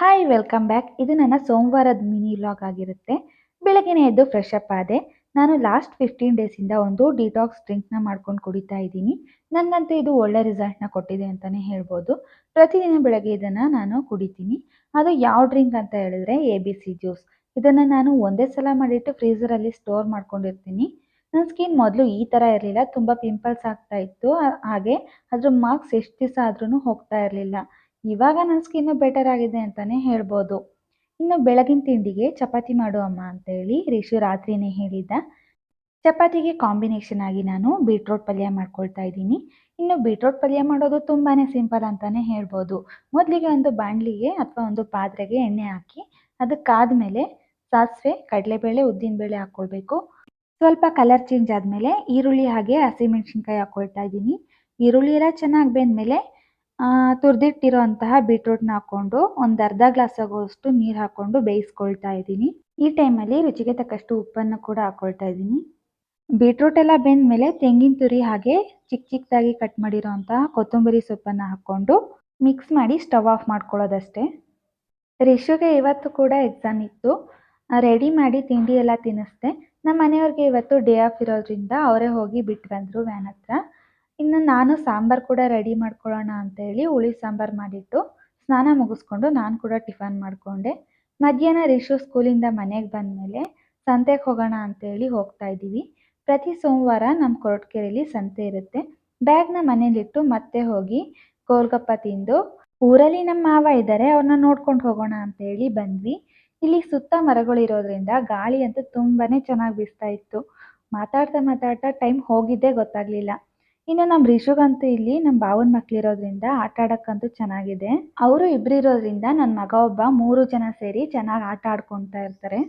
Hi welcome back. ಇದು ನನ್ನ ಸೋಮವಾರದ ಮಿನಿ ವ್ಲಾಗ್ ಆಗಿರುತ್ತೆ. ಬೆಳಗ್ಗೆನೇ ಎದ್ದು ಫ್ರೆಶ್ ಅಪ್ ಆದೆ. ನಾನು ಲಾಸ್ಟ್ 15 ಡೇಸಿಂದ ಒಂದು ಡಿಟಾಕ್ಸ್ ಡ್ರಿಂಕ್ನ ಮಾಡ್ಕೊಂಡು ಕುಡಿತಾ ಇದ್ದೀನಿ. ನನಗಂತೂ ಇದು ಒಳ್ಳೆ ರಿಸಲ್ಟ್ನ ಕೊಟ್ಟಿದೆ ಅಂತಲೇ ಹೇಳ್ಬೋದು. ಪ್ರತಿದಿನ ಬೆಳಗ್ಗೆ ಇದನ್ನು ನಾನು ಕುಡಿತೀನಿ. ಅದು ಯಾವ ಡ್ರಿಂಕ್ ಅಂತ ಹೇಳಿದ್ರೆ ABC ಜ್ಯೂಸ್. ಇದನ್ನು ನಾನು ಒಂದೇ ಸಲ ಮಾಡಿಟ್ಟು ಫ್ರೀಝರಲ್ಲಿ ಸ್ಟೋರ್ ಮಾಡ್ಕೊಂಡಿರ್ತೀನಿ. ನನ್ನ ಸ್ಕಿನ್ ಮೊದಲು ಈ ಥರ ಇರಲಿಲ್ಲ, ತುಂಬ ಪಿಂಪಲ್ಸ್ ಆಗ್ತಾ ಇತ್ತು. ಹಾಗೆ ಅದ್ರ ಮಾರ್ಕ್ಸ್ ಎಷ್ಟು ದಿವಸ ಆದ್ರೂ ಹೋಗ್ತಾ ಇರಲಿಲ್ಲ. ಇವಾಗ ನನ್ನ ಸ್ಕಿನ್ನು ಬೆಟರ್ ಆಗಿದೆ ಅಂತಲೇ ಹೇಳ್ಬೋದು. ಇನ್ನು ಬೆಳಗಿನ ತಿಂಡಿಗೆ ಚಪಾತಿ ಮಾಡು ಅಮ್ಮ ಅಂತೇಳಿ ರಿಷು ರಾತ್ರಿನೇ ಹೇಳಿದ್ದ. ಚಪಾತಿಗೆ ಕಾಂಬಿನೇಷನ್ ಆಗಿ ನಾನು ಬೀಟ್ರೋಟ್ ಪಲ್ಯ ಮಾಡ್ಕೊಳ್ತಾ ಇದ್ದೀನಿ. ಇನ್ನು ಬೀಟ್ರೋಟ್ ಪಲ್ಯ ಮಾಡೋದು ತುಂಬಾ ಸಿಂಪಲ್ ಅಂತಲೇ ಹೇಳ್ಬೋದು. ಮೊದಲಿಗೆ ಒಂದು ಬಾಣಲಿಗೆ ಅಥವಾ ಒಂದು ಪಾತ್ರೆಗೆ ಎಣ್ಣೆ ಹಾಕಿ ಅದಕ್ಕಾದಮೇಲೆ ಸಾಸಿವೆ, ಕಡಲೆಬೇಳೆ, ಉದ್ದಿನಬೇಳೆ ಹಾಕ್ಕೊಳ್ಬೇಕು. ಸ್ವಲ್ಪ ಕಲರ್ ಚೇಂಜ್ ಆದಮೇಲೆ ಈರುಳ್ಳಿ ಹಾಗೆ ಹಸಿಮೆಣಸಿನ್ಕಾಯಿ ಹಾಕ್ಕೊಳ್ತಾ ಇದ್ದೀನಿ. ಈರುಳ್ಳಿ ಎಲ್ಲ ಚೆನ್ನಾಗಿ ಬೆಂದಮೇಲೆ ತುರಿದಿಟ್ಟಿರೋ ಅಂತಹ ಬೀಟ್ರೂಟ್ನ ಹಾಕ್ಕೊಂಡು ಒಂದು ಅರ್ಧ ಗ್ಲಾಸ್ ಆಗುವಷ್ಟು ನೀರು ಹಾಕ್ಕೊಂಡು ಬೇಯಿಸ್ಕೊಳ್ತಾ ಇದ್ದೀನಿ. ಈ ಟೈಮಲ್ಲಿ ರುಚಿಗೆ ತಕ್ಕಷ್ಟು ಉಪ್ಪನ್ನು ಕೂಡ ಹಾಕ್ಕೊಳ್ತಾ ಇದ್ದೀನಿ. ಬೀಟ್ರೂಟ್ ಎಲ್ಲ ಬೆಂದಮೇಲೆ ತೆಂಗಿನ ತುರಿ ಹಾಗೆ ಚಿಕ್ಕ ಚಿಕ್ಕದಾಗಿ ಕಟ್ ಮಾಡಿರೋ ಅಂತಹ ಕೊತ್ತಂಬರಿ ಸೊಪ್ಪನ್ನು ಹಾಕ್ಕೊಂಡು ಮಿಕ್ಸ್ ಮಾಡಿ ಸ್ಟವ್ ಆಫ್ ಮಾಡ್ಕೊಳ್ಳೋದಷ್ಟೇ. ರಿಷುಗೆ ಇವತ್ತು ಕೂಡ ಎಕ್ಸಾಮ್ ಇತ್ತು. ರೆಡಿ ಮಾಡಿ ತಿಂಡಿ ಎಲ್ಲ ತಿನ್ನಿಸ್ದೆ. ನಮ್ಮ ಮನೆಯವ್ರಿಗೆ ಇವತ್ತು ಡೇ ಆಫ್ ಇರೋದ್ರಿಂದ ಅವರೇ ಹೋಗಿ ಬಿಟ್ಟು ಬಂದರು ವ್ಯಾನ್ ಹತ್ರ. ಇನ್ನು ನಾನು ಸಾಂಬಾರು ಕೂಡ ರೆಡಿ ಮಾಡ್ಕೊಳ್ಳೋಣ ಅಂತೇಳಿ ಹುಳಿ ಸಾಂಬಾರು ಮಾಡಿಟ್ಟು ಸ್ನಾನ ಮುಗಿಸ್ಕೊಂಡು ನಾನು ಕೂಡ ಟಿಫನ್ ಮಾಡಿಕೊಂಡೆ. ಮಧ್ಯಾಹ್ನ ರಿಷು ಸ್ಕೂಲಿಂದ ಮನೆಗೆ ಬಂದಮೇಲೆ ಸಂತೆಗೆ ಹೋಗೋಣ ಅಂತೇಳಿ ಹೋಗ್ತಾ ಇದ್ದೀವಿ. ಪ್ರತಿ ಸೋಮವಾರ ನಮ್ಮ ಕೊರಟಗೆರೆಯಲ್ಲಿ ಸಂತೆ ಇರುತ್ತೆ. ಬ್ಯಾಗ್ನ ಮನೇಲಿಟ್ಟು ಮತ್ತೆ ಹೋಗಿ ಗೋಲ್ಗಪ್ಪ ತಿಂದು ಊರಲ್ಲಿ ನಮ್ಮ ಮಾವ ಇದ್ದಾರೆ, ಅವ್ರನ್ನ ನೋಡ್ಕೊಂಡು ಹೋಗೋಣ ಅಂತೇಳಿ ಬಂದ್ವಿ. ಇಲ್ಲಿ ಸುತ್ತ ಮರಗಳಿರೋದ್ರಿಂದ ಗಾಳಿ ಅಂತೂ ತುಂಬಾ ಚೆನ್ನಾಗಿ ಬೀಸ್ತಾ ಇತ್ತು. ಮಾತಾಡ್ತಾ ಮಾತಾಡ್ತಾ ಟೈಮ್ ಹೋಗಿದ್ದೇ ಗೊತ್ತಾಗಲಿಲ್ಲ. ಇನ್ನು ನಮ್ಮ ರಿಷುಗಂತೂ ಇಲ್ಲಿ ನಮ್ಮ ಭಾವನ ಮಕ್ಕಳಿರೋದ್ರಿಂದ ಆಟ ಆಡೋಕ್ಕಂತೂ ಚೆನ್ನಾಗಿದೆ. ಅವರು ಇಬ್ಬರು ಇರೋದ್ರಿಂದ ನನ್ನ ಮಗ ಒಬ್ಬ 3 ಜನ ಸೇರಿ ಚೆನ್ನಾಗಿ ಆಟ ಆಡ್ಕೊತಾ ಇರ್ತಾರೆ.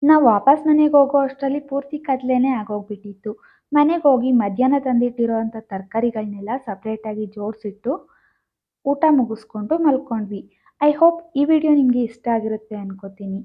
ನಾವು ವಾಪಸ್ ಮನೆಗೆ ಹೋಗೋ ಅಷ್ಟರಲ್ಲಿ ಪೂರ್ತಿ ಕತ್ಲೇನೆ ಆಗೋಗ್ಬಿಟ್ಟಿತ್ತು. ಮನೆಗೆ ಹೋಗಿ ಮಧ್ಯಾಹ್ನ ತಂದಿಟ್ಟಿರೋ ಅಂಥ ತರಕಾರಿಗಳನ್ನೆಲ್ಲ ಸಪ್ರೇಟಾಗಿ ಜೋಡಿಸಿಟ್ಟು ಊಟ ಮುಗಿಸ್ಕೊಂಡು ಮಲ್ಕೊಂಡ್ವಿ. ಐ ಹೋಪ್ ಈ ವಿಡಿಯೋ ನಿಮಗೆ ಇಷ್ಟ ಆಗಿರುತ್ತೆ ಅನ್ಕೋತೀನಿ.